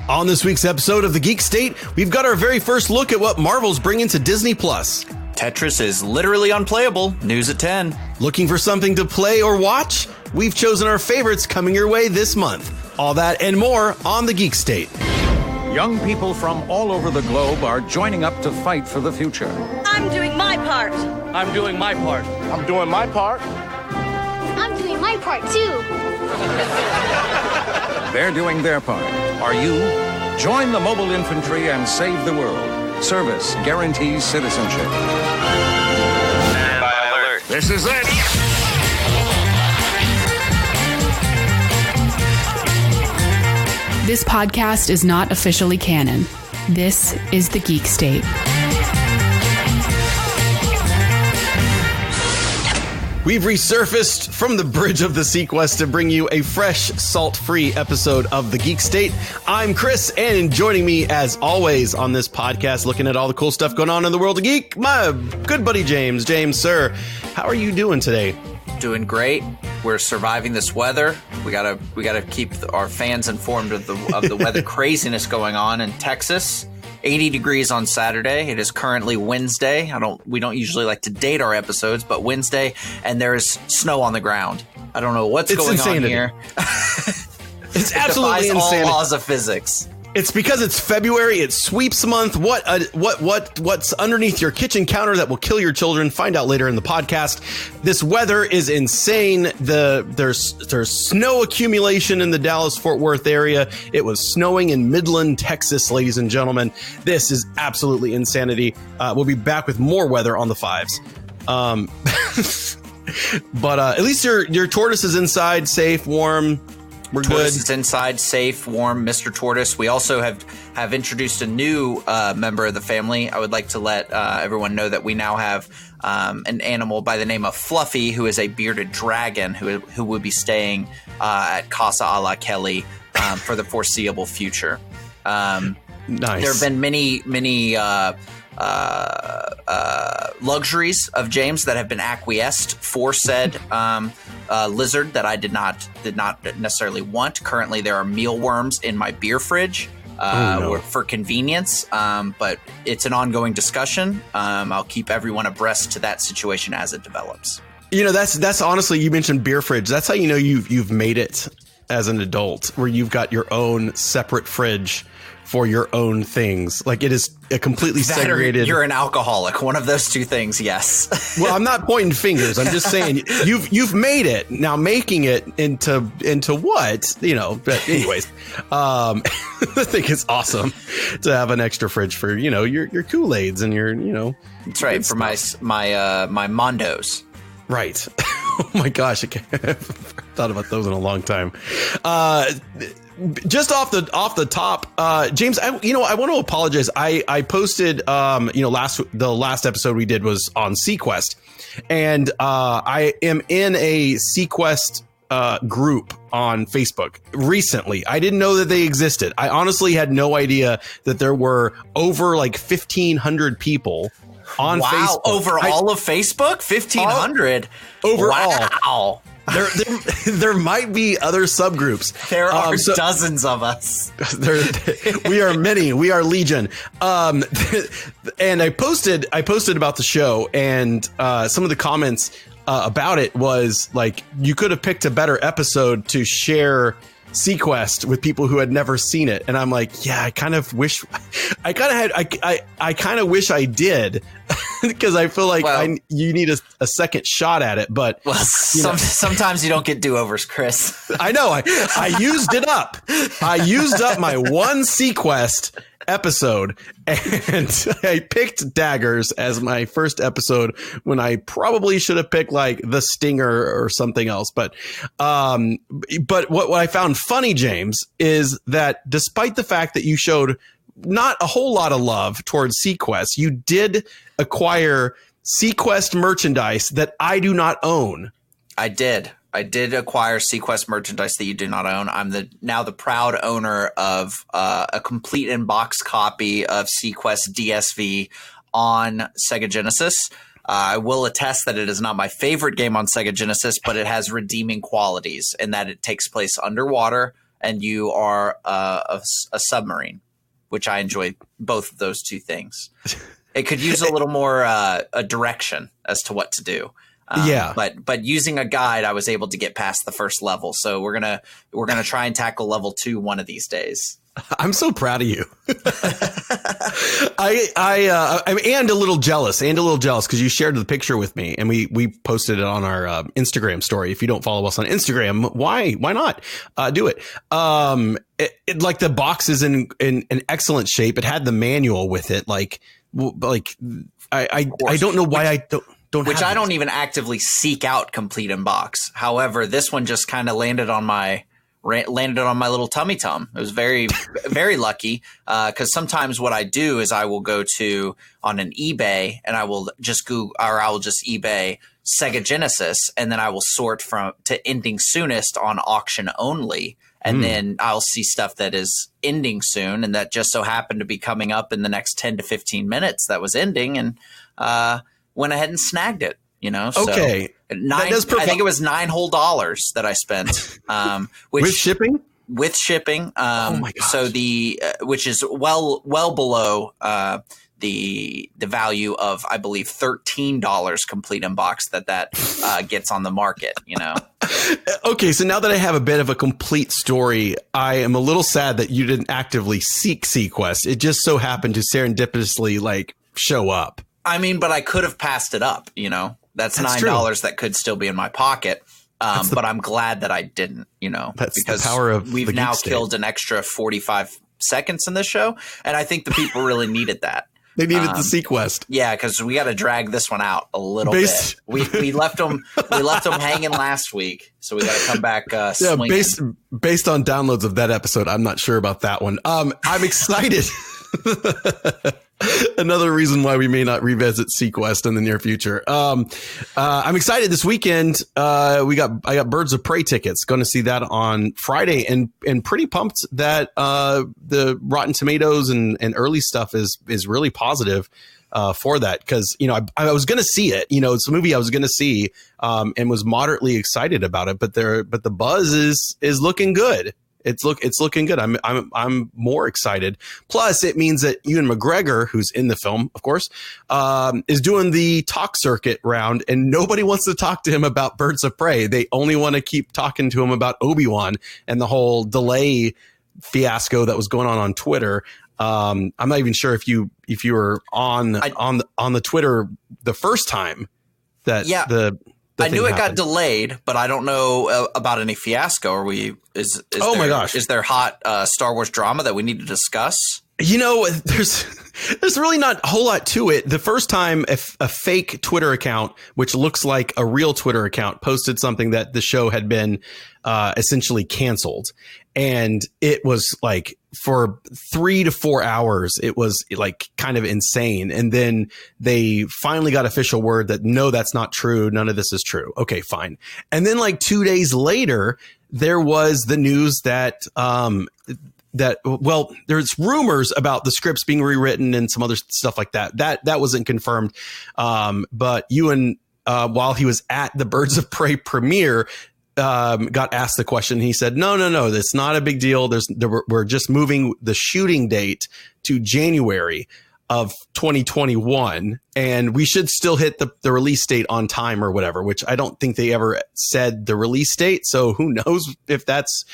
On this week's episode of The Geek State, we've got our very first look at what Marvel's bringing to Disney+. Tetris is literally unplayable. News at 10. Looking for something to play or watch? We've chosen our favorites coming your way this month. All that and more on The Geek State. Young people from all over the globe are joining up to fight for the future. I'm doing my part. I'm doing my part. I'm doing my part. I'm doing my part, too. They're doing their part. Are you? Join the mobile infantry and save the world. Service guarantees citizenship. Standby alert. This is it. This podcast is not officially canon. This is The Geek State. We've resurfaced from the bridge of the Sequest to bring you a fresh, salt-free episode of The Geek State. I'm Chris, and joining me, as always, on this podcast, looking at all the cool stuff going on in the world of geek, my good buddy James. James, sir, how are you doing today? Doing great. We're surviving this weather. We gotta keep our fans informed of the weather craziness going on in Texas. 80 degrees on Saturday. It is currently Wednesday. We don't usually like to date our episodes, but Wednesday, and there's snow on the ground. I don't know what's going on here. It's absolutely insane. All laws of physics. It's because it's February. It's sweeps month. What's underneath your kitchen counter that will kill your children? Find out later in the podcast. This weather is insane. There's snow accumulation in the Dallas-Fort Worth area. It was snowing in Midland, Texas, ladies and gentlemen. This is absolutely insanity. We'll be back with more weather on the fives. But at least your tortoise is inside, safe, warm. We're Tortoise good. is inside, safe, warm, Mr. Tortoise. We also have introduced a new member of the family. I would like to let everyone know that we now have an animal by the name of Fluffy, who is a bearded dragon who will be staying at Casa a la Kelly for the foreseeable future. Nice. There have been many luxuries of James that have been acquiesced for said lizard that I did not necessarily want. Currently, there are mealworms in my beer fridge for convenience, but it's an ongoing discussion. I'll keep everyone abreast to that situation as it develops. You know, that's honestly, you mentioned beer fridge. That's how you know you've made it as an adult, where you've got your own separate fridge for your own things. Like, it is a completely segregated. You're an alcoholic. One of those two things, yes. Well, I'm not pointing fingers. I'm just saying you've made it. Now making it into what? You know, but anyways, I think it's awesome to have an extra fridge for, you know, your Kool-Aids and your, you know. That's right. For my Mondos. Right. Oh my gosh. I haven't thought about those in a long time. Just off the top, James, I want to apologize. I posted, the last episode we did was on Sequest, and I am in a Sequest group on Facebook recently. I didn't know that they existed. I honestly had no idea that there were over like 1,500 people on Facebook. Over all of Facebook? 1,500? Overall. Wow. There might be other subgroups. There are dozens of us. We are many. We are legion. And I posted about the show, and some of the comments about it was like, you could have picked a better episode to share Sequest with people who had never seen it. And I'm like, yeah, I kind of wish I wish I did, because I feel like you need a second shot at it. But sometimes you don't get do-overs, Chris. I know. I used it up. I used up my one Sequest episode, and I picked Daggers as my first episode when I probably should have picked like The Stinger or something else. But what I found funny, James, is that despite the fact that you showed not a whole lot of love towards Sequest, you did acquire Sequest merchandise that I do not own. I did acquire Sequest merchandise that you do not own. I'm now the proud owner of a complete in-box copy of Sequest DSV on Sega Genesis. I will attest that it is not my favorite game on Sega Genesis, but it has redeeming qualities in that it takes place underwater and you are a submarine, which I enjoy both of those two things. It could use a little more a direction as to what to do. But using a guide, I was able to get past the first level. So we're gonna try and tackle level 2 one of these days. I'm so proud of you. I'm and a little jealous because you shared the picture with me and we posted it on our Instagram story. If you don't follow us on Instagram, why not do it? Like the box is in excellent shape. It had the manual with it. I don't know why I don't which have I don't even actively seek out complete in box. However, this one just kind of landed on my little tummy tum. It was very, very lucky because sometimes what I do is I will go to on an eBay and I will just eBay Sega Genesis, and then I will sort to ending soonest on auction only. And then I'll see stuff that is ending soon, and that just so happened to be coming up in the next 10 to 15 minutes that was ending, and went ahead and snagged it. Okay. I think it was $9 whole that I spent. With shipping? With shipping. Oh my gosh. So which is well below the value of, I believe, $13 complete in box that gets on the market. Okay, so now that I have a bit of a complete story, I am a little sad that you didn't actively seek Sequest. It just so happened to serendipitously show up. I mean, but I could have passed it up. That's $9 that could still be in my pocket. But I'm glad that I didn't, that's because the power of we've now killed an extra 45 seconds in this show. And I think the people really needed that. They needed the Sequest. Yeah, because we got to drag this one out a little bit. We left them hanging last week, so we got to come back swinging. Based on downloads of that episode, I'm not sure about that one. I'm excited. Another reason why we may not revisit Sequest in the near future. I'm excited this weekend. I got Birds of Prey tickets. Going to see that on Friday, and pretty pumped that the Rotten Tomatoes and early stuff is really positive for that, because I was going to see it. It's a movie I was going to see and was moderately excited about it, but the buzz is looking good. It's looking good. I'm more excited. Plus, it means that Ewan McGregor, who's in the film, of course, is doing the talk circuit round, and nobody wants to talk to him about Birds of Prey. They only want to keep talking to him about Obi-Wan and the whole delay fiasco that was going on Twitter. I'm not even sure if you were on the Twitter the first time that I knew it got delayed, but I don't know about any fiasco. Is there hot Star Wars drama that we need to discuss? There's really not a whole lot to it. The first time a fake Twitter account, which looks like a real Twitter account, posted something that the show had been essentially canceled. And it was for 3 to 4 hours, it was kind of insane. And then they finally got official word that no, that's not true. None of this is true. Okay, fine. And then 2 days later, there was the news that there's rumors about the scripts being rewritten and some other stuff like that. That wasn't confirmed. But Ewan, while he was at the Birds of Prey premiere, got asked the question. He said, no, that's not a big deal. We're just moving the shooting date to January of 2021, and we should still hit the release date on time or whatever, which I don't think they ever said the release date. So who knows if that's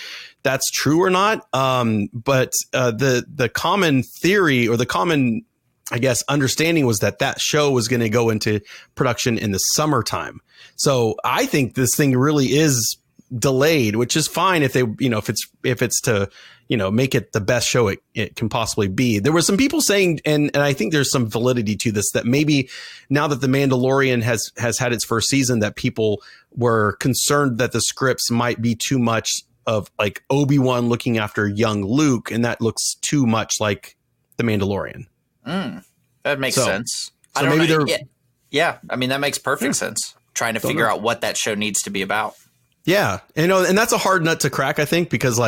true or not. But the common theory, or the common, I guess, understanding was that show was going to go into production in the summertime. So I think this thing really is delayed, which is fine if they, if it's to, make it the best show it can possibly be. There were some people saying, and I think there's some validity to this, that maybe now that The Mandalorian has had its first season, that people were concerned that the scripts might be too much of Obi-Wan looking after young Luke, and that looks too much like The Mandalorian. That makes sense. I don't know. Yeah. I mean, that makes perfect sense. Trying to figure out what that show needs to be about. Yeah. And that's a hard nut to crack, I think, because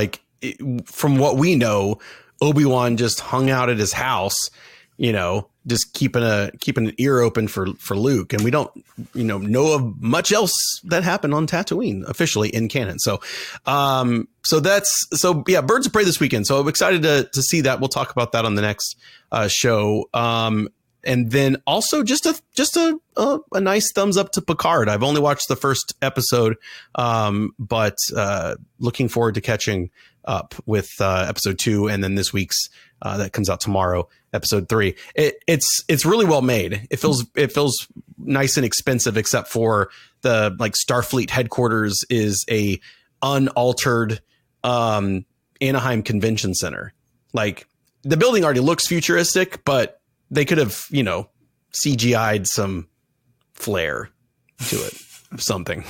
from what we know, Obi-Wan just hung out at his house just keeping an ear open for Luke, and we don't, know of much else that happened on Tatooine officially in canon. So, Birds of Prey this weekend. So I'm excited to see that. We'll talk about that on the next show. And then also just a nice thumbs up to Picard. I've only watched the first episode, but looking forward to catching up with episode 2, and then this week's that comes out tomorrow, episode 3. It's really well made. It feels nice and expensive, except for the Starfleet headquarters is a unaltered Anaheim Convention Center. Like, the building already looks futuristic, but they could have, CGI'd some flair to it. Something.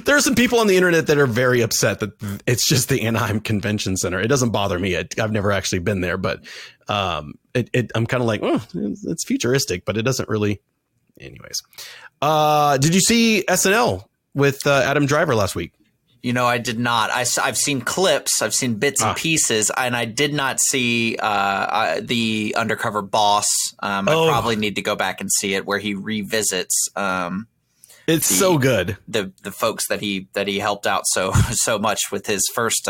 There are some people on the internet that are very upset that it's just the Anaheim Convention Center. It doesn't bother me. I've never actually been there, but I'm kind of like, it's futuristic, but it doesn't really. Anyways, did you see SNL with Adam Driver last week? I did not. I've seen clips. I've seen bits and pieces, and I did not see the Undercover Boss. I probably need to go back and see it, where he revisits. It's so good. The folks that he helped out so much with his first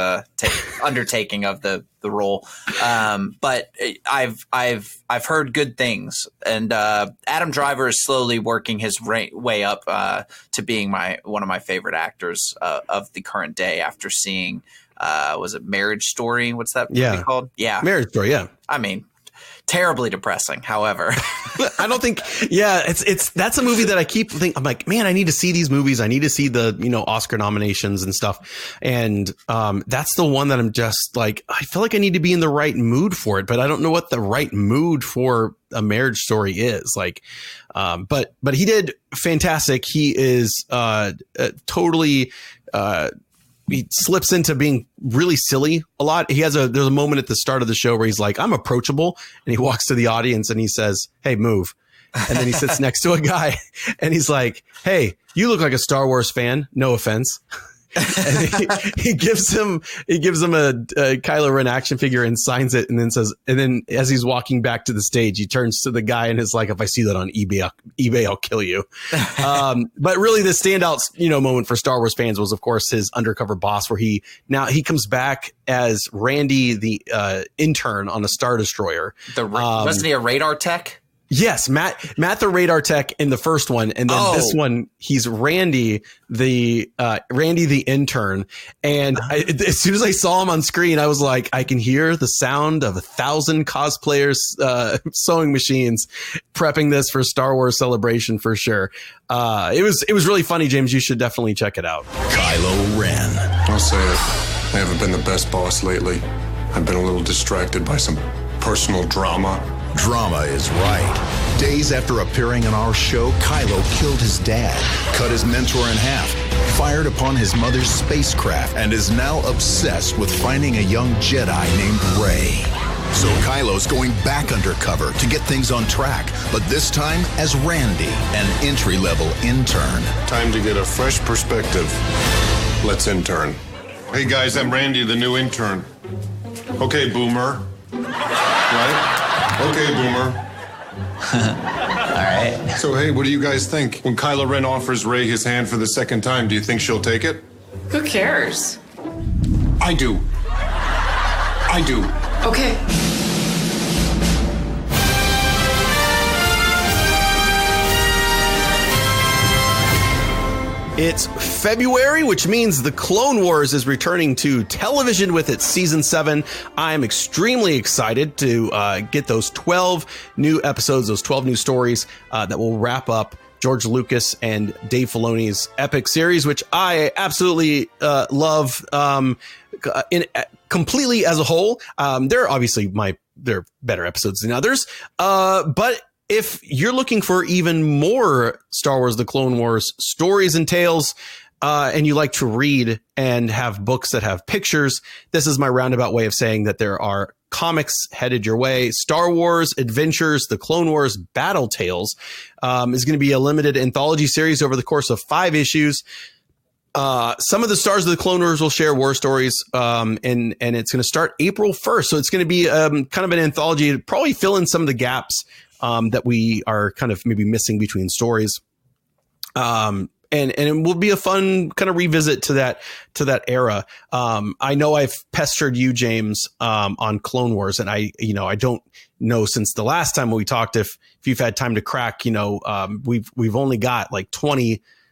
undertaking of the role. But I've heard good things, and Adam Driver is slowly working his way up to being one of my favorite actors of the current day. After seeing was it Marriage Story? What's that movie called? Yeah, Marriage Story. Yeah, I mean, terribly depressing. However, I don't think. Yeah, that's a movie that I keep thinking. I'm like, man, I need to see these movies. I need to see the Oscar nominations and stuff. And that's the one that I'm just like, I feel like I need to be in the right mood for it, but I don't know what the right mood for a Marriage Story is. Like, but he did fantastic. He is totally. He slips into being really silly a lot. There's a moment at the start of the show where he's like, I'm approachable. And he walks to the audience and he says, hey, move. And then he sits next to a guy and he's like, hey, you look like a Star Wars fan. No offense. And he gives him a Kylo Ren action figure and signs it, and then as he's walking back to the stage, he turns to the guy and is like, if I see that on eBay, I'll kill you. But really the standout, moment for Star Wars fans was, of course, his Undercover Boss, where he comes back as Randy, the intern on a Star Destroyer. Wasn't he a radar tech? Yes, Matt the radar tech in the first one, and then this one he's Randy the intern. And as soon as I saw him on screen, I was like, I can hear the sound of 1,000 cosplayers sewing machines prepping this for Star Wars Celebration for sure. It was really funny, James. You should definitely check it out. Kylo Ren. I'll say it. I haven't been the best boss lately. I've been a little distracted by some personal drama. Drama is right. Days after appearing on our show, Kylo killed his dad, cut his mentor in half, fired upon his mother's spacecraft, and is now obsessed with finding a young Jedi named Rey. So Kylo's going back undercover to get things on track, but this time as Randy, an entry-level intern. Time to get a fresh perspective. Let's intern. Hey guys, I'm Randy, the new intern. Okay, Boomer. Right? Okay, Boomer. All right. So, hey, what do you guys think? When Kylo Ren offers Rey his hand for the second time, do you think she'll take it? Who cares? I do. Okay. It's February, which means The Clone Wars is returning to television with its season 7. I'm extremely excited to get those 12 new episodes, those 12 new stories that will wrap up George Lucas and Dave Filoni's epic series, which I absolutely love completely as a whole. They're obviously they're better episodes than others, but if you're looking for even more Star Wars The Clone Wars stories and tales, and you like to read and have books that have pictures, this is my roundabout way of saying that there are comics headed your way. Star Wars Adventures, The Clone Wars Battle Tales is going to be a limited anthology series over the course of 5 issues. Some of the stars of the Clone Wars will share war stories, and it's going to start April 1st. So it's going to be kind of an anthology to probably fill in some of the gaps that we are kind of maybe missing between stories. And it will be a fun kind of revisit to that era. I know I've pestered you, James, on Clone Wars, and I don't know since the last time we talked if you've had time to crack. We've only got like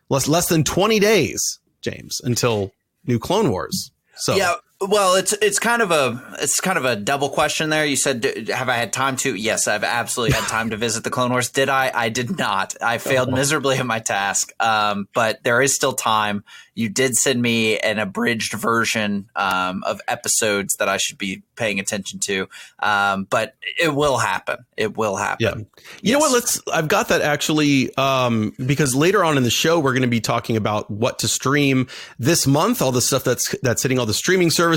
less than 20 days, James, until new Clone Wars. So yeah. Well, it's kind of a double question there. You said, have I had time to? Yes, I've absolutely had time to visit the Clone Wars. Did I? I did not. I failed miserably at my task. But there is still time. You did send me an abridged version of episodes that I should be paying attention to. But it will happen. It will happen. Yeah. You know what? I've got that actually because later on in the show, we're going to be talking about what to stream this month, all the stuff that's hitting all the streaming services.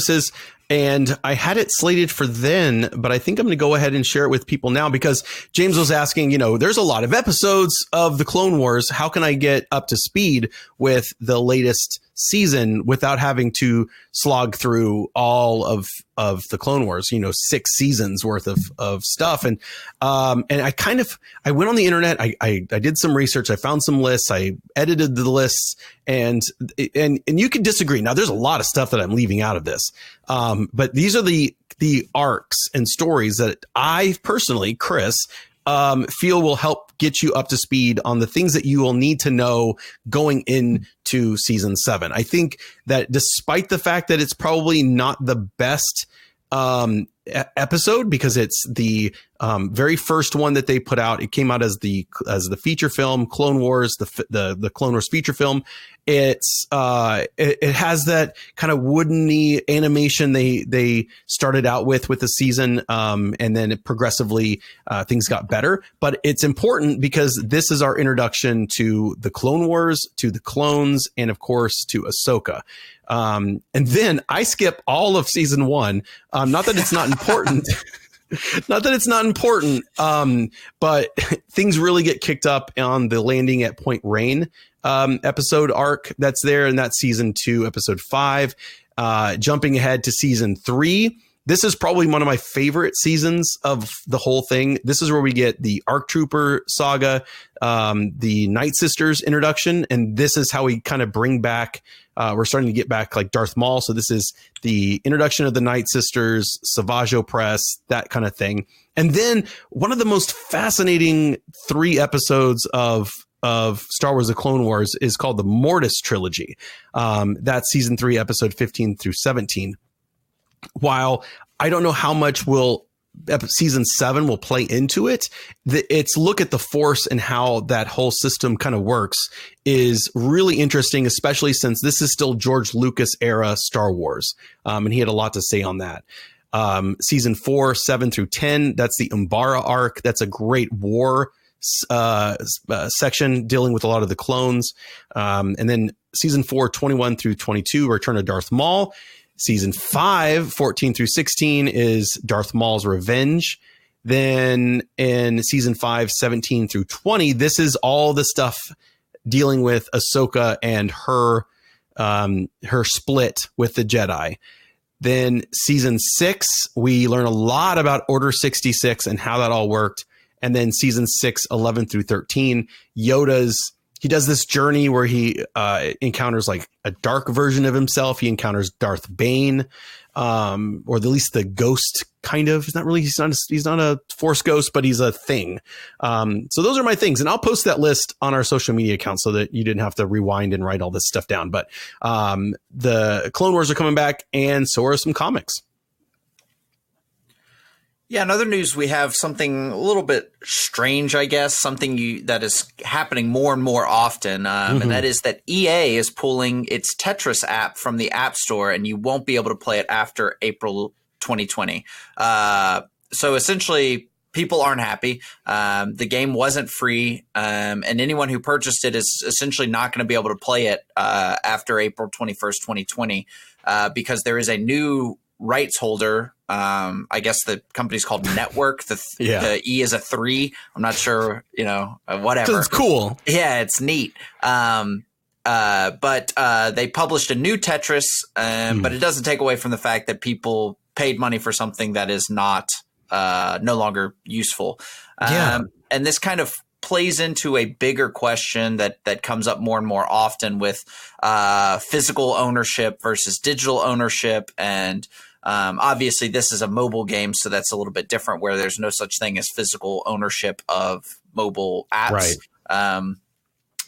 And I had it slated for then, but I think I'm going to go ahead and share it with people now because James was asking, there's a lot of episodes of the Clone Wars. How can I get up to speed with the latest season without having to slog through all of the Clone Wars, 6 seasons worth of stuff. And I went on the internet. I did some research. I found some lists. I edited the lists and you can disagree. Now there's a lot of stuff that I'm leaving out of this. But these are the arcs and stories that I personally, Chris, feel will help get you up to speed on the things that you will need to know going into season 7. I think that despite the fact that it's probably not the best episode because it's the very first one that they put out. It came out as the feature film, Clone Wars, the Clone Wars feature film. It's it has that kind of woodeny animation they started out with the season, and then it progressively things got better. But it's important because this is our introduction to the Clone Wars, to the clones, and of course to Ahsoka. And then I skip all of season 1. Not that it's not important. Not that it's not important, but things really get kicked up on the landing at Point Rain episode arc that's there, and that's season 2, episode 5. Jumping ahead to season 3. This is probably one of my favorite seasons of the whole thing. This is where we get the ARC Trooper saga, the Night Sisters introduction, and this is how we kind of bring back. We're starting to get back like Darth Maul. So this is the introduction of the Night Sisters, Savage Opress, that kind of thing. And then one of the most fascinating 3 episodes of Star Wars: The Clone Wars is called the Mortis Trilogy. That's season 3, episode 15 through 17. While I don't know how much season 7 will play into it, its look at the Force and how that whole system kind of works is really interesting, especially since this is still George Lucas era Star Wars. And he had a lot to say on that. Season 4, 7 through 10, that's the Umbara arc. That's a great war section dealing with a lot of the clones. And then season 4, 21 through 22, Return of Darth Maul. Season 5, 14 through 16 is Darth Maul's Revenge. Then in season 5, 17 through 20, this is all the stuff dealing with Ahsoka and her split with the Jedi. Then season 6, we learn a lot about Order 66 and how that all worked. And then season 6, 11 through 13, he does this journey where he encounters like a dark version of himself. He encounters Darth Bane, or at least the ghost kind of. He's not a Force ghost, but he's a thing. So those are my things. And I'll post that list on our social media account so that you didn't have to rewind and write all this stuff down. But the Clone Wars are coming back, and so are some comics. Yeah, in other news, we have something a little bit strange, I guess, something that is happening more and more often, and that is that EA is pulling its Tetris app from the App Store, and you won't be able to play it after April 2020. So essentially, people aren't happy. The game wasn't free, and anyone who purchased it is essentially not going to be able to play it after April 21st, 2020, because there is a new rights holder. I guess the company's called Network. The E is a 3. I'm not sure, whatever. So it's cool. Yeah, it's neat. But they published a new Tetris, but it doesn't take away from the fact that people paid money for something that is not no longer useful. And this kind of plays into a bigger question that comes up more and more often with physical ownership versus digital ownership. And obviously this is a mobile game, so that's a little bit different, where there's no such thing as physical ownership of mobile apps. Right.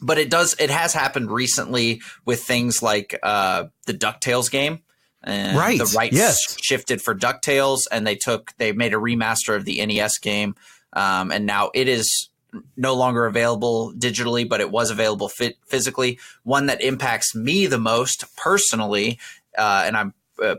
But it has happened recently with things like the DuckTales game. And the rights shifted for DuckTales, and they made a remaster of the NES game. And now it is no longer available digitally, but it was available physically. One that impacts me the most personally, and I'm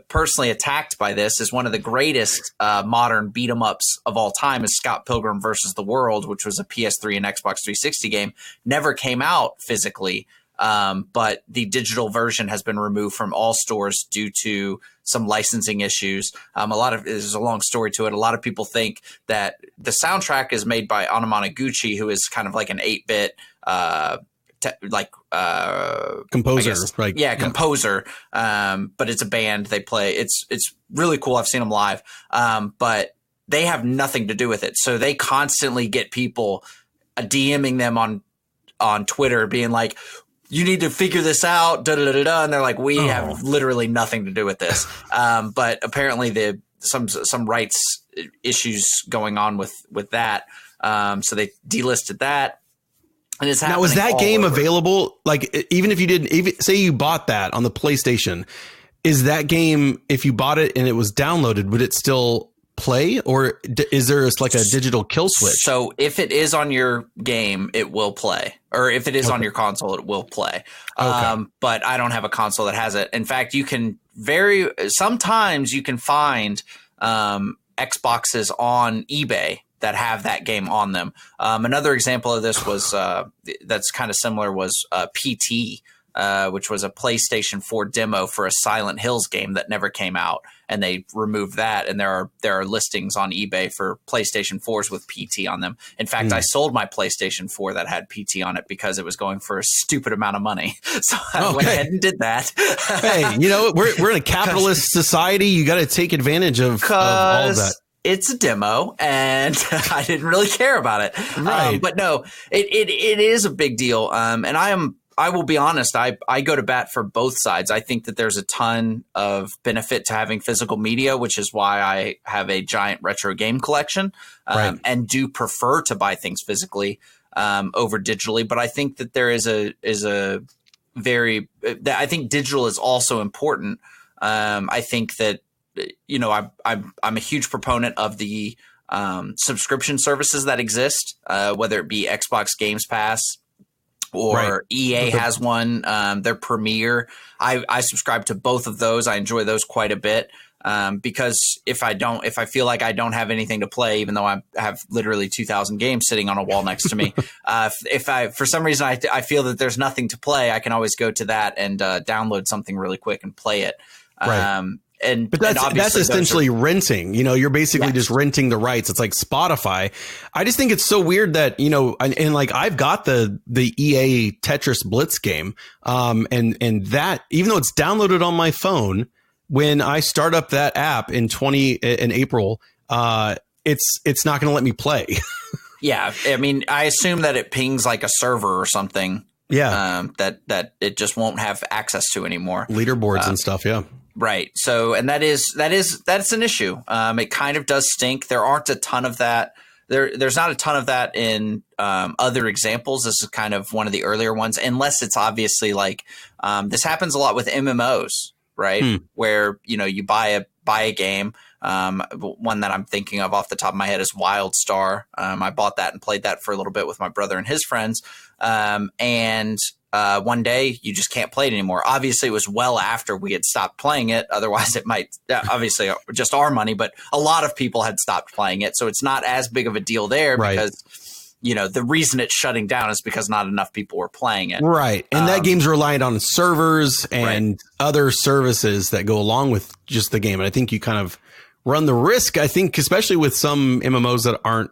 personally attacked by this, is one of the greatest modern beat 'em ups of all time is Scott Pilgrim versus the World, which was a PS3 and Xbox 360 game. Never came out physically, but the digital version has been removed from all stores due to some licensing issues. There's a long story to it. A lot of people think that the soundtrack is made by Anamanaguchi, who is kind of like an 8-bit composer, right? Yeah, composer. But it's a band. They play. It's really cool. I've seen them live. But they have nothing to do with it. So they constantly get people DMing them on Twitter, being like, "You need to figure this out." Da, da, da, da. And they're like, "We have literally nothing to do with this." But apparently some rights issues going on with that. So they delisted that. And it's happening. Now, was that game over. available? Like, even if you didn't, say you bought that on the PlayStation, is that game, if you bought it and it was downloaded, would it still play, or is there like a digital kill switch? So if it is on your game, it will play, or if it is on your console, it will play. But I don't have a console that has it. In fact, sometimes you can find Xboxes on eBay that have that game on them. Another example of this was that's kind of similar was PT, which was a PlayStation 4 demo for a Silent Hills game that never came out, and they removed that. And there are listings on eBay for PlayStation 4s with PT on them. In fact, I sold my PlayStation 4 that had PT on it because it was going for a stupid amount of money. So I went ahead and did that. Hey, we're in a capitalist society. You got to take advantage of all of that. It's a demo, and I didn't really care about it. Right. But no, it is a big deal. And I will be honest, I go to bat for both sides. I think that there's a ton of benefit to having physical media, which is why I have a giant retro game collection, and do prefer to buy things physically over digitally. But I think that there is a very I think digital is also important. I think that I'm a huge proponent of the subscription services that exist, whether it be Xbox Games Pass or EA has one, their Premiere. I subscribe to both of those. I enjoy those quite a bit because if I feel like I don't have anything to play, even though I have literally 2,000 games sitting on a wall next to me, for some reason I feel that there's nothing to play, I can always go to that and download something really quick and play it. But that's essentially renting. You're basically just renting the rights. It's like Spotify. I just think it's so weird that and like I've got the EA Tetris Blitz game, and that, even though it's downloaded on my phone, when I start up that app in April, it's not going to let me play. Yeah, I mean, I assume that it pings like a server or something. Yeah, that it just won't have access to anymore. Leaderboards and stuff. Yeah. Right. So, and that's an issue. It kind of does stink. There aren't a ton of that. There's not a ton of that in other examples. This is kind of one of the earlier ones, unless it's obviously like this happens a lot with MMOs, right? Where you buy a game. One that I'm thinking of off the top of my head is WildStar. I bought that and played that for a little bit with my brother and his friends. And one day you just can't play it anymore. Obviously, it was well after we had stopped playing it. Otherwise, it might obviously just our money, but a lot of people had stopped playing it. So it's not as big of a deal there because, the reason it's shutting down is because not enough people were playing it. Right. And that game's reliant on servers and other services that go along with just the game. And I think you kind of run the risk, I think, especially with some MMOs that aren't,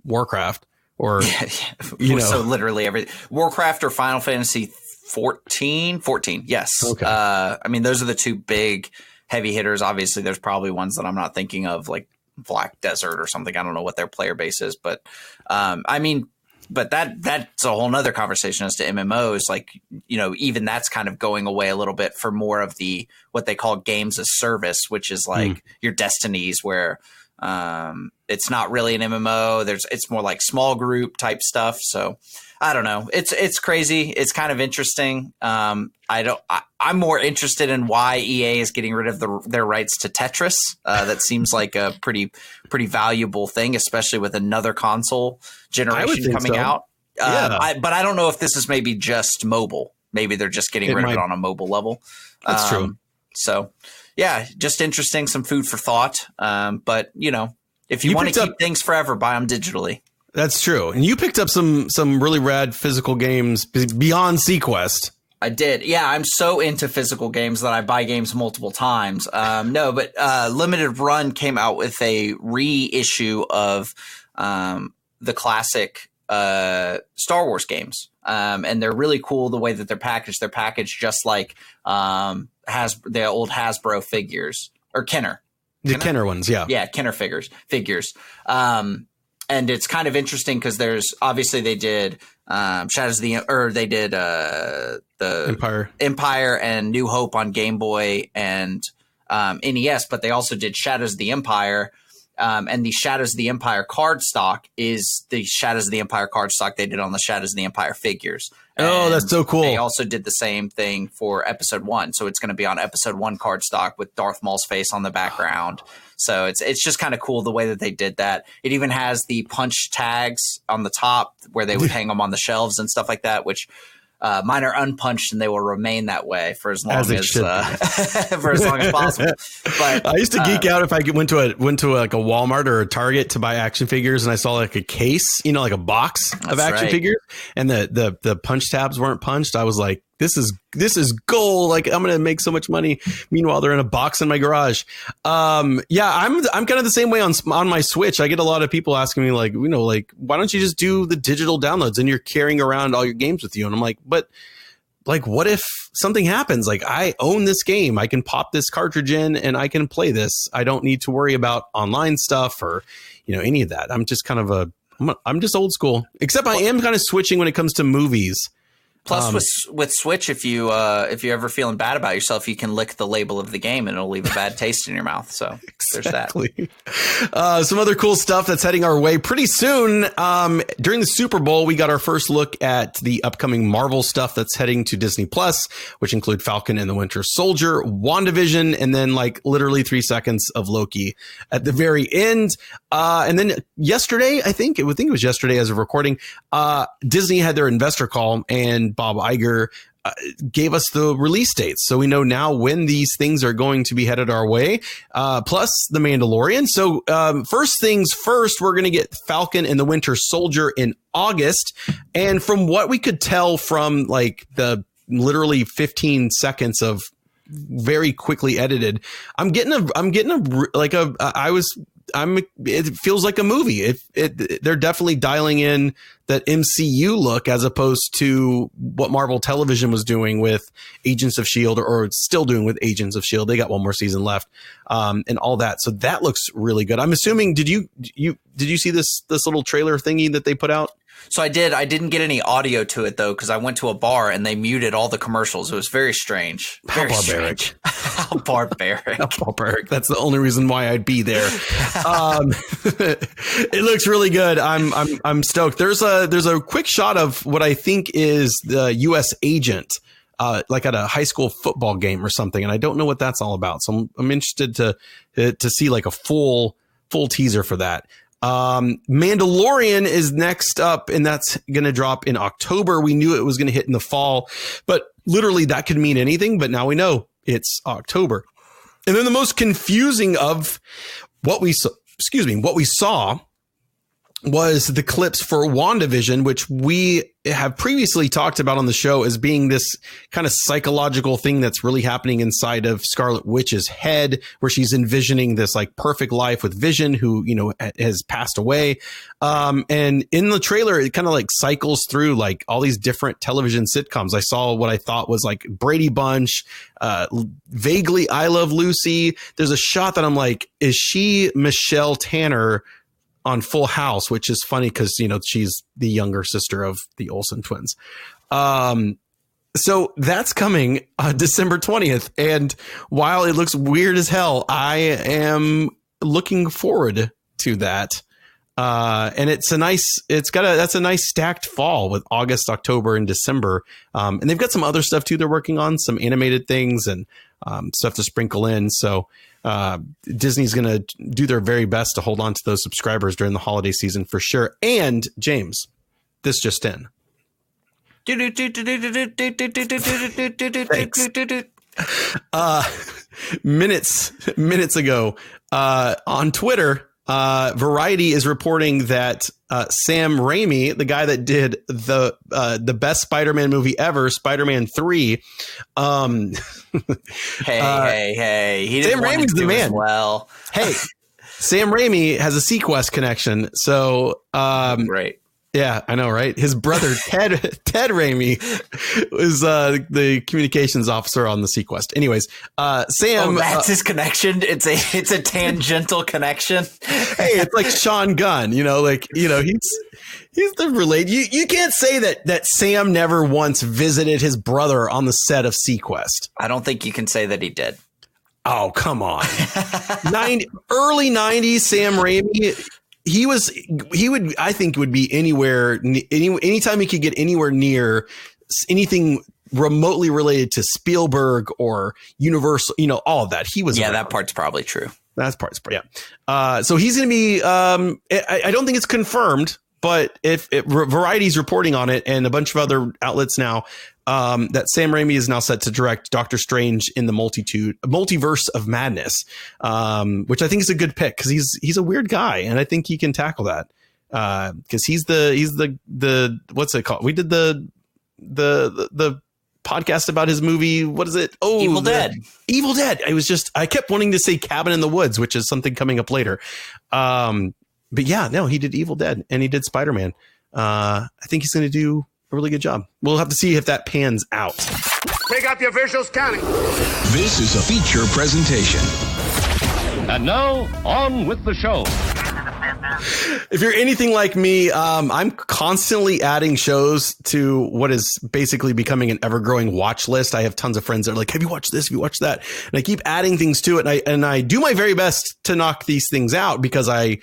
Warcraft. Or so literally everything. Warcraft or Final Fantasy 14. Yes. Okay. I mean, those are the two big heavy hitters. Obviously, there's probably ones that I'm not thinking of, like Black Desert or something. I don't know what their player base is, but I mean, but that's a whole nother conversation as to MMOs. Like, even that's kind of going away a little bit for more of the what they call games as service, which is like your Destinies, where it's not really an MMO. It's more like small group type stuff. So I don't know. It's crazy. It's kind of interesting. I'm more interested in why EA is getting rid of their rights to Tetris. That seems like a pretty valuable thing, especially with another console generation coming out. But I don't know if this is maybe just mobile. Maybe they're just getting rid of it on a mobile level. That's true. So yeah, just interesting. Some food for thought. But if you want to keep things forever, buy them digitally. That's true. And you picked up some really rad physical games beyond Sequest. I did. Yeah, I'm so into physical games that I buy games multiple times. But Limited Run came out with a reissue of the classic Star Wars games. And they're really cool the way that they're packaged. They're packaged just like the old Hasbro figures. Or Kenner. The Kenner ones, yeah. Yeah, Kenner figures. And it's kind of interesting because obviously they did they did the Empire and New Hope on Game Boy and NES, but they also did Shadows of the Empire. And the Shadows of the Empire card stock is the Shadows of the Empire card stock they did on the Shadows of the Empire figures. Oh, that's so cool. They also did the same thing for Episode 1. So it's going to be on Episode 1 card stock with Darth Maul's face on the background. So it's just kind of cool the way that they did that. It even has the punch tags on the top where they would hang them on the shelves and stuff like that, which mine are unpunched and they will remain that way for as long as for as long as possible. But I used to geek out if I went to like a Walmart or a Target to buy action figures and I saw like a case, like a box of action figures, and the punch tabs weren't punched. I was like, this is gold. Like, I'm going to make so much money. Meanwhile, they're in a box in my garage. I'm kind of the same way on my Switch. I get a lot of people asking me like, why don't you just do the digital downloads and you're carrying around all your games with you? And I'm like, but like, what if something happens? Like, I own this game. I can pop this cartridge in and I can play this. I don't need to worry about online stuff or, any of that. I'm just kind of I'm just old school, except I am kind of switching when it comes to movies. Plus, with Switch, if you're ever feeling bad about yourself, you can lick the label of the game and it'll leave a bad taste in your mouth. So exactly. There's that. Some other cool stuff that's heading our way pretty soon. During the Super Bowl, we got our first look at the upcoming Marvel stuff that's heading to Disney Plus, which include Falcon and the Winter Soldier, WandaVision, and then like literally 3 seconds of Loki at the very end. And then yesterday, I think it was yesterday as of recording, Disney had their investor call and Bob Iger gave us the release dates. So we know now when these things are going to be headed our way, plus The Mandalorian. So first things first, we're going to get Falcon and the Winter Soldier in August. And from what we could tell from like the literally 15 seconds of very quickly edited, it feels like a movie. They're definitely dialing in that MCU look as opposed to what Marvel Television was doing with Agents of S.H.I.E.L.D. or still doing with Agents of S.H.I.E.L.D. They got one more season left, and all that. So that looks really good. I'm assuming, did you see this little trailer thingy that they put out? So I did. I didn't get any audio to it, though, because I went to a bar and they muted all the commercials. It was very strange. Very barbaric. Strange. How barbaric. How barbaric. That's the only reason why I'd be there. It looks really good. I'm stoked. There's a quick shot of what I think is the U.S. agent, like at a high school football game or something, and I don't know what that's all about. So I'm interested to see like a full teaser for that. Mandalorian is next up, and that's going to drop in October. We knew it was going to hit in the fall, but literally that could mean anything. But now we know it's October. And then the most confusing of what we saw was the clips for WandaVision, which we have previously talked about on the show as being this kind of psychological thing that's really happening inside of Scarlet Witch's head, where she's envisioning this like perfect life with Vision, who, you know, has passed away. And in the trailer, it kind of like cycles through like all these different television sitcoms. I saw what I thought was like Brady Bunch, vaguely I Love Lucy. There's a shot that I'm like, is she Michelle Tanner on Full House, which is funny because, you know, she's the younger sister of the Olsen twins. So that's coming December 20th. And while it looks weird as hell, I am looking forward to that. And that's a nice stacked fall with August, October, and December. And they've got some other stuff too they're working on, some animated things and stuff to sprinkle in. So Disney's going to do their very best to hold on to those subscribers during the holiday season for sure. And James, this just in. Minutes ago on Twitter, Variety is reporting that Sam Raimi, the guy that did the best Spider-Man movie ever, Spider-Man 3. Hey. Sam Raimi's the man. Well, hey, Sam Raimi has a Sequest connection. So, right. Yeah, I know, right? His brother, Ted Raimi, was the communications officer on the Sequest. Anyways, Sam... Oh, that's his connection? It's a tangential connection? Hey, it's like Sean Gunn, you know, like, you know, he's the related... You can't say that Sam never once visited his brother on the set of Sequest. I don't think you can say that he did. Oh, come on. Early 90s Sam Raimi... I think would be anytime he could get anywhere near anything remotely related to Spielberg or Universal, you know, all of that. He was, yeah, that part's probably true. Yeah. So he's going to be, I don't think it's confirmed, but if Variety's reporting on it and a bunch of other outlets now, that Sam Raimi is now set to direct Doctor Strange in the Multiverse of Madness, which I think is a good pick because he's a weird guy and I think he can tackle that because he's the what's it called? We did the podcast about his movie. What is it? Oh, Evil Dead. Evil Dead. I kept wanting to say Cabin in the Woods, which is something coming up later. But yeah, no, he did Evil Dead and he did Spider-Man. I think he's going to do a really good job. We'll have to see if that pans out. Pick up your visuals, counting. This is a feature presentation. And now, on with the show. If you're anything like me, I'm constantly adding shows to what is basically becoming an ever-growing watch list. I have tons of friends that are like, have you watched this? Have you watched that? And I keep adding things to it. And I do my very best to knock these things out because I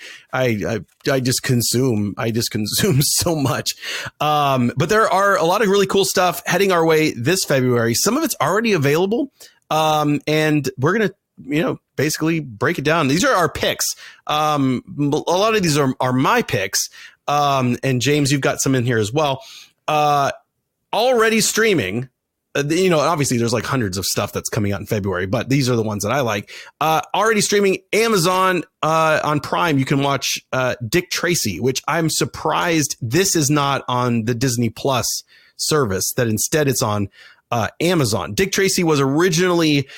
just consume so much. But there are a lot of really cool stuff heading our way this February. Some of it's already available. And we're going to, you know, basically break it down. These are our picks. A lot of these are my picks. And James, you've got some in here as well. Already streaming, you know, obviously there's like hundreds of stuff that's coming out in February, but these are the ones that I like. Already streaming Amazon, on Prime. You can watch, Dick Tracy, which I'm surprised this is not on the Disney Plus service, that instead it's on, Amazon. Dick Tracy was originally,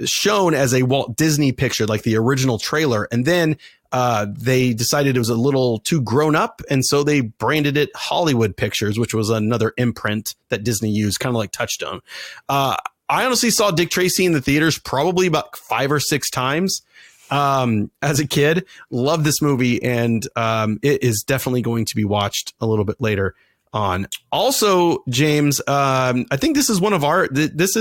shown as a Walt Disney picture, like the original trailer. And then they decided it was a little too grown up. And so they branded it Hollywood Pictures, which was another imprint that Disney used, kind of like Touchstone. I honestly saw Dick Tracy in the theaters probably about 5 or 6 times as a kid. Love this movie. And it is definitely going to be watched a little bit later on. Also, James, I think this is one of our, this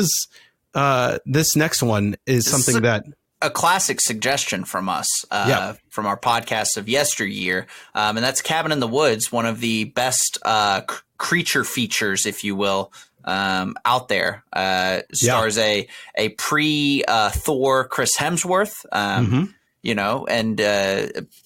next one is something that a classic suggestion from us, from our podcast of yesteryear. And that's Cabin in the Woods, one of the best, creature features, if you will, out there. Stars a pre, Thor Chris Hemsworth, you know, and,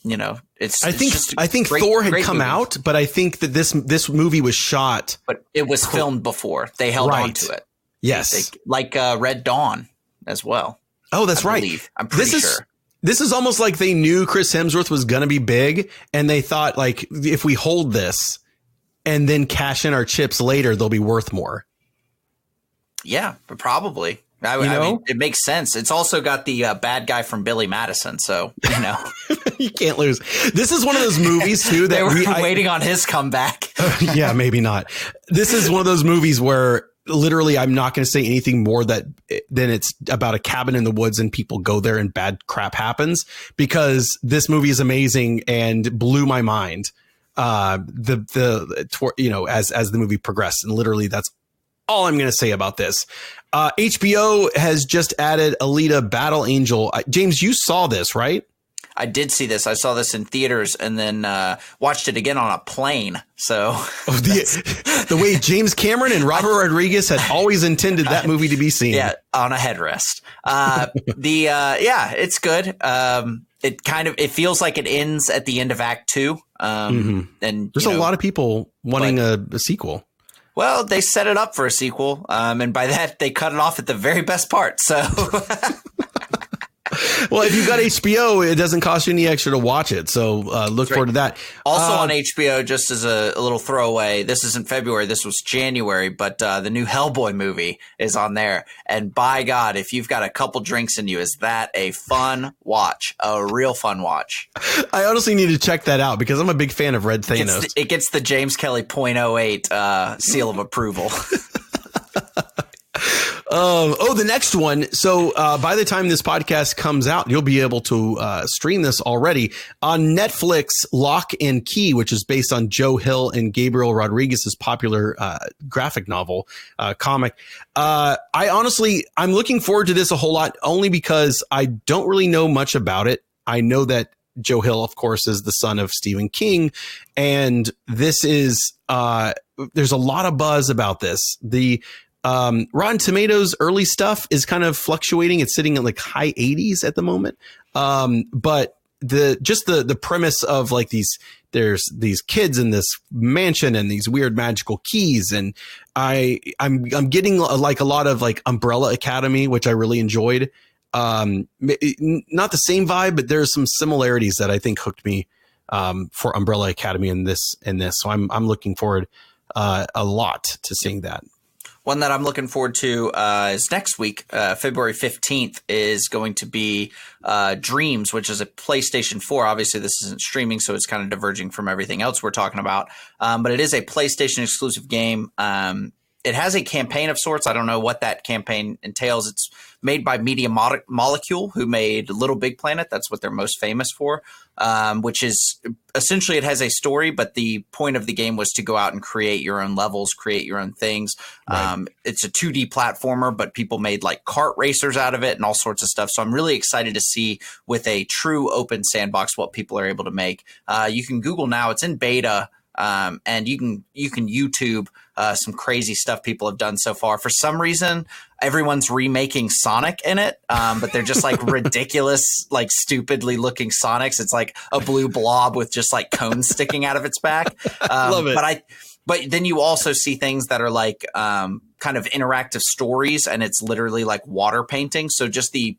you know, I think Thor had come out, but I think that this movie was shot, but it was filmed before. They held on to it. Yes. Like Red Dawn as well. Oh, that's right. I'm pretty sure. This is almost like they knew Chris Hemsworth was going to be big, and they thought, like, if we hold this and then cash in our chips later, they'll be worth more. Yeah, probably. I mean, it makes sense. It's also got the bad guy from Billy Madison, so, you know. You can't lose. This is one of those movies, too, that they were waiting on his comeback. Yeah, maybe not. This is one of those movies where literally I'm not going to say anything more than it's about a cabin in the woods and people go there and bad crap happens, because this movie is amazing and blew my mind. As the movie progressed, and literally that's all I'm going to say about this. HBO has just added Alita Battle Angel. James, you saw this, right? I did see this. I saw this in theaters and then watched it again on a plane. So the way James Cameron and Robert Rodriguez had always intended that movie to be seen. Yeah, on a headrest. It's good. It feels like it ends at the end of Act 2. And there's a lot of people wanting a sequel. Well, they set it up for a sequel, and by that they cut it off at the very best part. So, well, if you've got HBO, it doesn't cost you any extra to watch it. So look forward to that. Also on HBO, just as a little throwaway, this isn't February, this was January, but the new Hellboy movie is on there. And by God, if you've got a couple drinks in you, is that a fun watch? A real fun watch. I honestly need to check that out because I'm a big fan of Red Thanos. It gets the James Kelly .08 seal of approval. The next one. So by the time this podcast comes out, you'll be able to stream this already on Netflix. Lock and Key, which is based on Joe Hill and Gabriel Rodriguez's popular graphic novel comic. I'm looking forward to this a whole lot, only because I don't really know much about it. I know that Joe Hill, of course, is the son of Stephen King, and this is there's a lot of buzz about this. The Rotten Tomatoes early stuff is kind of fluctuating. It's sitting at like high 80s at the moment. But the premise of like there's these kids in this mansion and these weird magical keys. And I'm getting like a lot of like Umbrella Academy, which I really enjoyed. Not the same vibe, but there's some similarities that I think hooked me for Umbrella Academy in this. So I'm looking forward a lot to seeing that. One that I'm looking forward to is next week, February 15th, is going to be Dreams, which is a PlayStation 4. Obviously, this isn't streaming, so it's kind of diverging from everything else we're talking about. But it is a PlayStation exclusive game. It has a campaign of sorts. I don't know what that campaign entails. It's made by Media Molecule, who made Little Big Planet. That's what they're most famous for, which is essentially it has a story, but the point of the game was to go out and create your own levels, create your own things. Right. It's a 2D platformer, but people made like kart racers out of it and all sorts of stuff. So I'm really excited to see with a true open sandbox what people are able to make. You can Google now. It's in beta. And you can YouTube some crazy stuff people have done so far. For some reason, everyone's remaking Sonic in it, but they're just like ridiculous, like stupidly looking Sonics. It's like a blue blob with just like cones sticking out of its back. Love it. But then you also see things that are like kind of interactive stories, and it's literally like water painting. So just the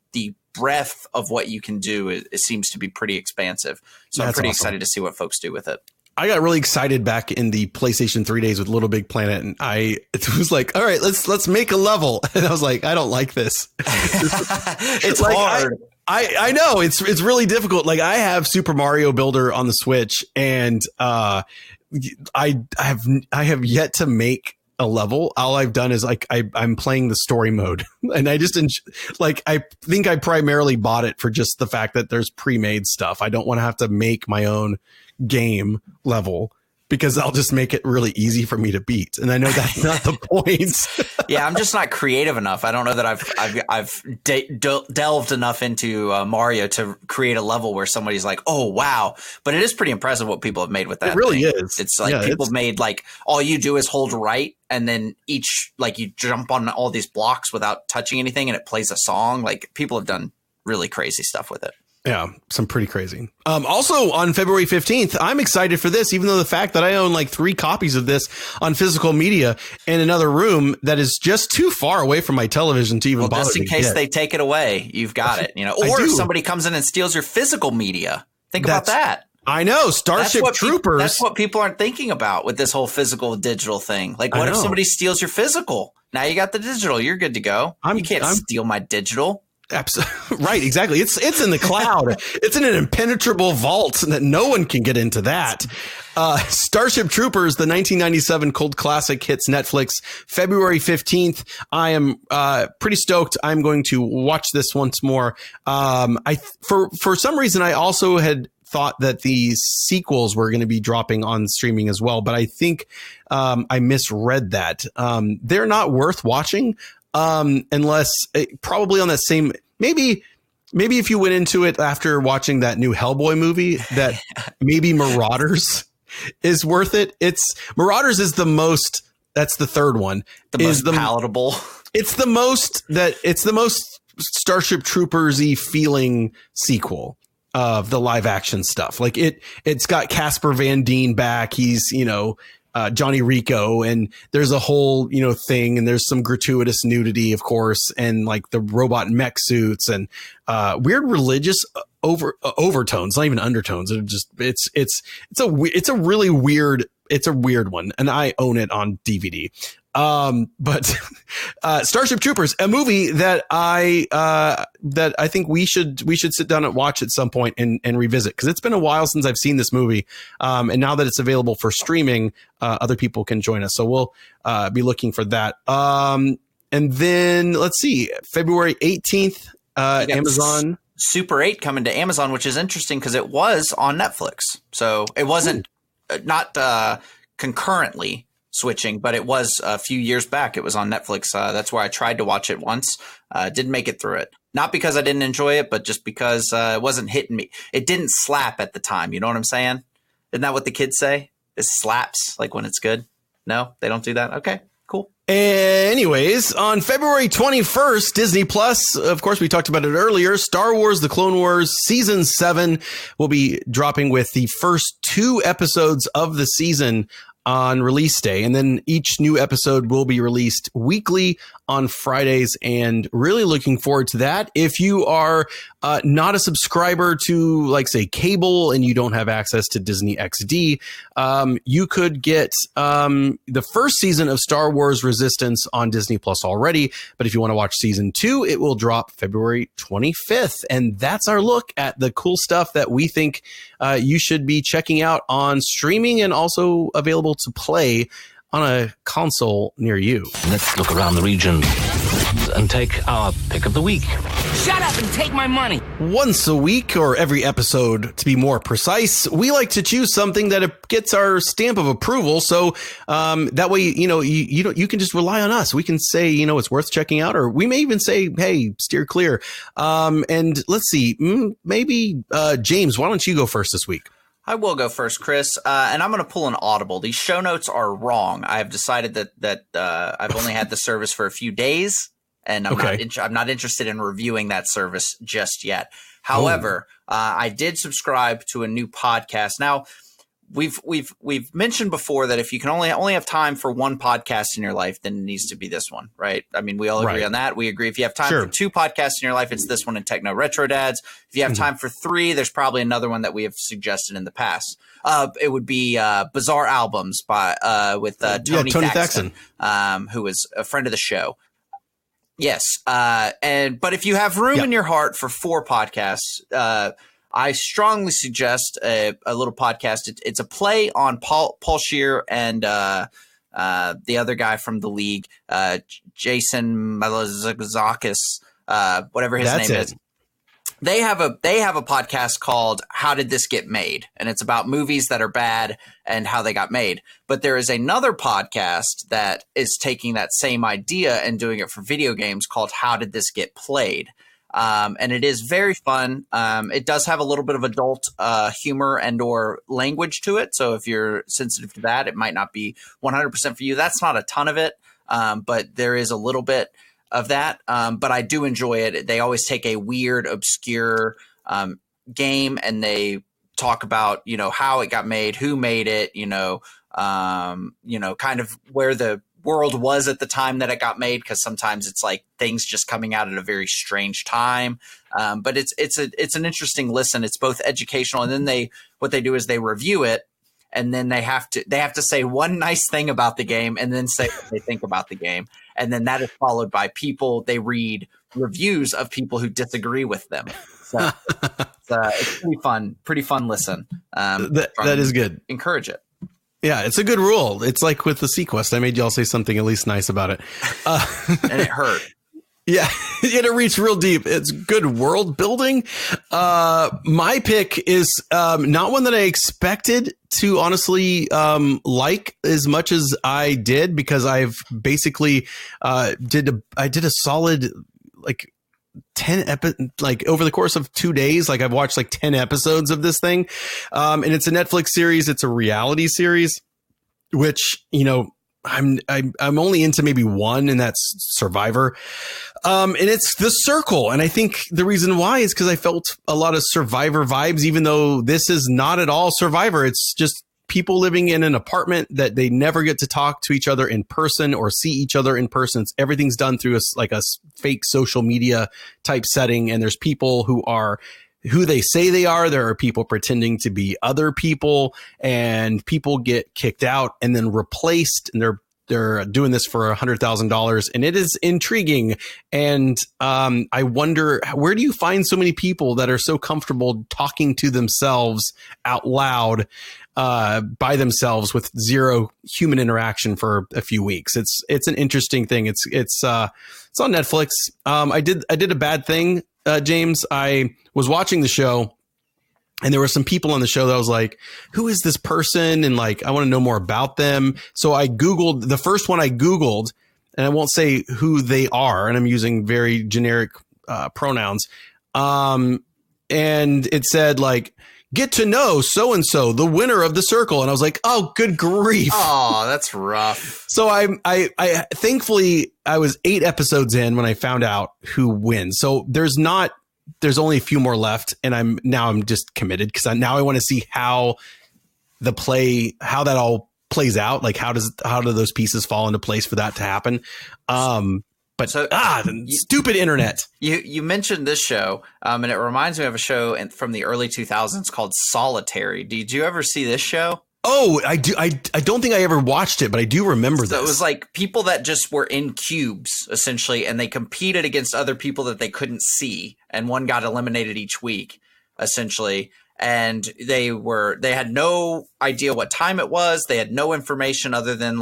breadth of what you can do it seems to be pretty expansive. So I'm pretty excited to see what folks do with it. I got really excited back in the PlayStation 3 days with Little Big Planet, and it was like, all right, let's make a level. And I was like, I don't like this. It's like hard. I know it's really difficult. Like I have Super Mario Builder on the Switch, and I have yet to make a level. All I've done is like I'm playing the story mode, and I just I think I primarily bought it for just the fact that there's pre-made stuff. I don't want to have to make my own game level because I'll just make it really easy for me to beat, and I know that's not the point. Yeah, I'm just not creative enough. I don't know that I've delved enough into Mario to create a level where somebody's like, "Oh wow!" But it is pretty impressive what people have made with that. It really is. It's like people have made like all you do is hold right, and then each like you jump on all these blocks without touching anything, and it plays a song. Like people have done really crazy stuff with it. Yeah, some pretty crazy. Also on February 15th, I'm excited for this, even though the fact that I own like 3 copies of this on physical media in another room that is just too far away from my television to even bother. Just in case they take it away, you've got it. Or if somebody comes in and steals your physical media, think about that. I know. Starship Troopers. That's what people aren't thinking about with this whole physical digital thing. Like, what if somebody steals your physical? Now you got the digital. You're good to go. You can't steal my digital. Absolutely. Right. Exactly. It's in the cloud. It's in an impenetrable vault that no one can get into that. Starship Troopers, the 1997 cult classic, hits Netflix February 15th. I am pretty stoked. I'm going to watch this once more. For some reason, I also had thought that the sequels were going to be dropping on streaming as well, but I think I misread that. They're not worth watching. Unless probably on that same, maybe if you went into it after watching that new Hellboy movie, that maybe Marauders is worth it. Marauders is the most, that's the third one. The most palatable. It's the most Starship Troopers-y feeling sequel of the live action stuff. Like it's got Casper Van Dien back. He's, Johnny Rico, and there's a whole, thing, and there's some gratuitous nudity, of course, and like the robot mech suits and weird religious overtones, not even undertones. It's a really weird, it's a weird one, and I own it on DVD. But Starship Troopers, a movie that I think we should sit down and watch at some point and revisit, because it's been a while since I've seen this movie. And now that it's available for streaming, other people can join us. So we'll be looking for that. And then let's see, February 18th, Amazon Super 8 coming to Amazon, which is interesting because it was on Netflix. So it wasn't not concurrently switching, but it was a few years back. It was on Netflix. That's where I tried to watch it once. Didn't make it through it. Not because I didn't enjoy it, but just because it wasn't hitting me. It didn't slap at the time. You know what I'm saying? Isn't that what the kids say? It slaps like when it's good. No, they don't do that. Okay, cool. Anyways, on February 21st, Disney Plus, of course, we talked about it earlier, Star Wars, The Clone Wars Season 7 will be dropping with the first 2 episodes of the season on release day. And then each new episode will be released weekly on Fridays, and really looking forward to that. If you are not a subscriber to, like, say, cable, and you don't have access to Disney XD, you could get the first season of Star Wars Resistance on Disney Plus already. But if you want to watch season 2, it will drop February 25th. And that's our look at the cool stuff that we think you should be checking out on streaming, and also available to play on a console near you. Let's look around the region and take our pick of the week. Shut up and take my money. Once a week, or every episode to be more precise, we like to choose something that gets our stamp of approval. So that way, you can just rely on us. We can say, it's worth checking out, or we may even say, hey, steer clear. And let's see, maybe James, why don't you go first this week? I will go first, Chris, and I'm going to pull an audible. These show notes are wrong. I've decided that I've only had the service for a few days, and I'm not interested in reviewing that service just yet. However, I did subscribe to a new podcast. Now, we've mentioned before that if you can only have time for one podcast in your life, then it needs to be this one, right? I mean, we all agree on that. We agree if you have time for 2 podcasts in your life, it's this one and Techno Retro Dads. If you have time for 3, there's probably another one that we have suggested in the past. It would be Bizarre Albums with Tony Thaxton, who is a friend of the show. Yes, but if you have room in your heart for 4 podcasts, I strongly suggest a little podcast. It's a play on Paul Scheer and the other guy from the league, Jason Malazakis, whatever his name is. They have a podcast called How Did This Get Made? And it's about movies that are bad and how they got made. But there is another podcast that is taking that same idea and doing it for video games called How Did This Get Played? And it is very fun. It does have a little bit of adult humor and or language to it. So if you're sensitive to that, it might not be 100% for you. That's not a ton of it, but there is a little bit of that. But I do enjoy it. They always take a weird, obscure game and they talk about, how it got made, who made it, kind of where the world was at the time that it got made, because sometimes it's like things just coming out at a very strange time. But it's an interesting listen. It's both educational, and then what they do is they review it, and then they have to say one nice thing about the game and then say what they think about the game. And then that is followed by they read reviews of people who disagree with them. So it's pretty fun listen. That is good. Encourage it. Yeah, it's a good rule. It's like with the Sequest. I made y'all say something at least nice about it. And it hurt. Yeah, it reached real deep. It's good world building. My pick is not one that I expected to honestly like as much as I did, because I've basically did a solid 10 over the course of 2 days. I've watched 10 episodes of this thing, and it's a Netflix series. It's a reality series, which I'm only into maybe one, and that's Survivor. And it's The Circle. And I think the reason why is because I felt a lot of Survivor vibes, even though this is not at all Survivor. It's just people living in an apartment that they never get to talk to each other in person or see each other in person. Everything's done through a fake social media type setting. And there's people who are who they say they are. There are people pretending to be other people, and people get kicked out and then replaced, and they're doing this for $100,000, and it is intriguing. And I wonder, where do you find so many people that are so comfortable talking to themselves out loud by themselves with zero human interaction for a few weeks? It's an interesting thing. It's on Netflix. I did a bad thing, James. I was watching the show, and there were some people on the show that I was like, who is this person? And I want to know more about them. So I Googled the first one I Googled, and I won't say who they are, and I'm using very generic pronouns. And it said get to know so-and-so, the winner of The Circle. And I was like, oh, good grief. Oh, that's rough. So I thankfully I was 8 episodes in when I found out who wins. So there's only a few more left, and I'm just committed, because I want to see how that all plays out. How do those pieces fall into place for that to happen? Stupid internet. You mentioned this show, and it reminds me of a show from the early 2000s called Solitary. Did you ever see this show? Oh, I do. I don't think I ever watched it, but I do remember this. It was people that just were in cubes, essentially, and they competed against other people that they couldn't see, and one got eliminated each week, essentially. And they had no idea what time it was. They had no information other than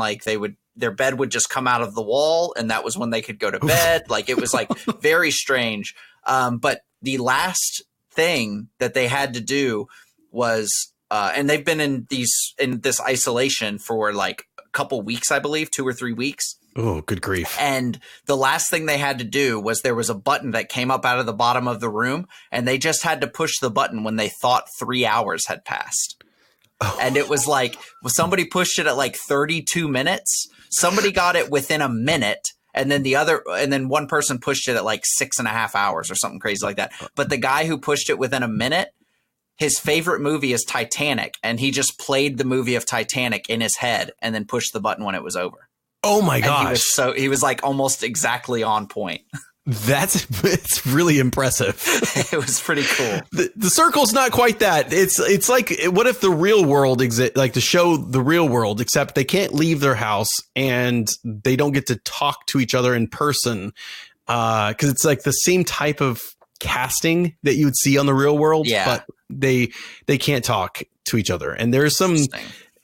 their bed would just come out of the wall, and that was when they could go to bed. It was very strange. But the last thing that they had to do was, and they've been in this isolation for a couple weeks, I believe, 2 or 3 weeks. Oh, good grief. And the last thing they had to do was, there was a button that came up out of the bottom of the room, and they just had to push the button when they thought 3 hours had passed. Oh. And it was somebody pushed it at 32 minutes. Somebody got it within a minute. And then one person pushed it at 6.5 hours or something crazy like that. But the guy who pushed it within a minute, his favorite movie is Titanic, and he just played the movie of Titanic in his head and then pushed the button when it was over. Oh my gosh. He was almost exactly on point. It's really impressive. It was pretty cool. The Circle's not quite that. It's like, what if the real world to show the real world, except they can't leave their house and they don't get to talk to each other in person. Cause it's the same type of casting that you would see on the real world, but they can't talk to each other. And there's some,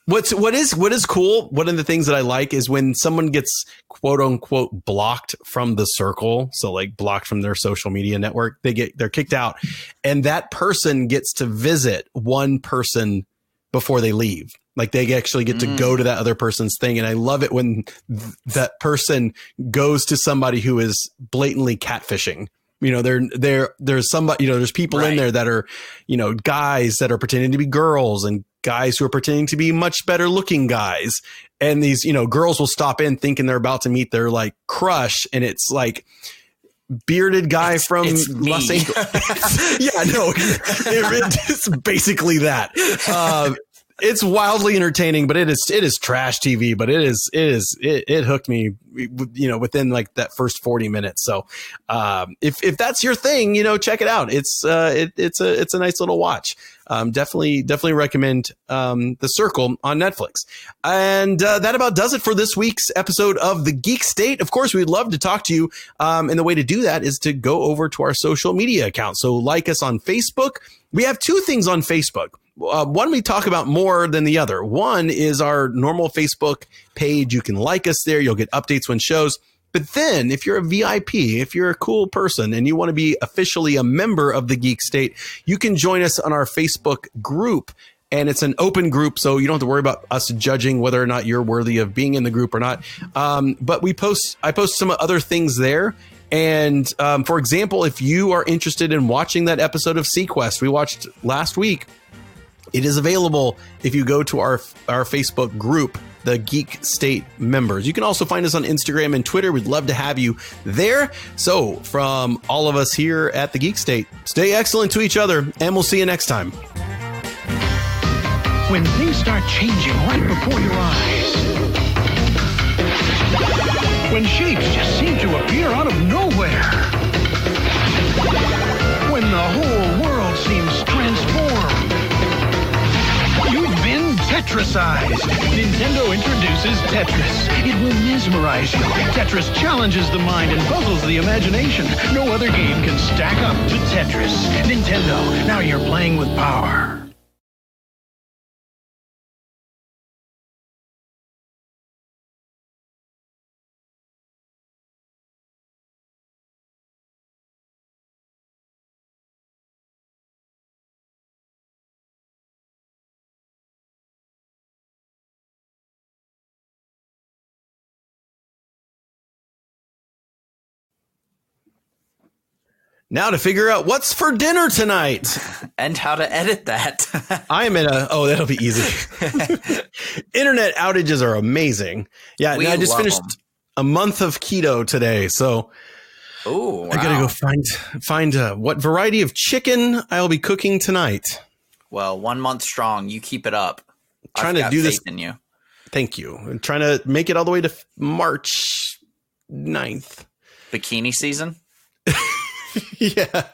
what is cool, one of the things that I like is when someone gets quote unquote blocked from The Circle, so blocked from their social media network, they're kicked out, and that person gets to visit one person before they leave. They actually get to go to that other person's thing. And I love it when that person goes to somebody who is blatantly catfishing. There's somebody, there's people in there that are, guys that are pretending to be girls, and guys who are pretending to be much better looking guys. And these, girls will stop in thinking they're about to meet their crush. And it's bearded guy from it's Los Angeles. Yeah, no, it's basically that. It's wildly entertaining, but it is trash TV. But it hooked me, within like that first 40 minutes. So if that's your thing, check it out. It's a nice little watch. Definitely recommend The Circle on Netflix. And that about does it for this week's episode of The Geek State. Of course, we'd love to talk to you. And the way to do that is to go over to our social media accounts. So like us on Facebook. We have two things on Facebook. One we talk about more than the other. One is our normal Facebook page. You can like us there. You'll get updates when shows. But then if you're a VIP, if you're a cool person and you want to be officially a member of the Geek State, you can join us on our Facebook group. And it's an open group, so you don't have to worry about us judging whether or not you're worthy of being in the group or not. But I post some other things there. And for example, if you are interested in watching that episode of Sequest we watched last week, it is available if you go to our Facebook group, the Geek State members. You can also find us on Instagram and Twitter. We'd love to have you there. So from all of us here at the Geek State, stay excellent to each other, and we'll see you next time. When things start changing right before your eyes, when shapes just seem to appear out of nowhere, when the whole world seems transformed, you've been Tetrisized. Nintendo introduces Tetris. It will mesmerize you. Tetris challenges the mind and puzzles the imagination. No other game can stack up to Tetris. Nintendo, now you're playing with power. Now to figure out what's for dinner tonight. And how to edit that. That'll be easy. Internet outages are amazing. Yeah, I just finished a month of keto today. So I got to go find what variety of chicken I'll be cooking tonight. Well, 1 month strong. You keep it up. Trying to do this in you. Thank you. I'm trying to make it all the way to March 9th. Bikini season? Yeah.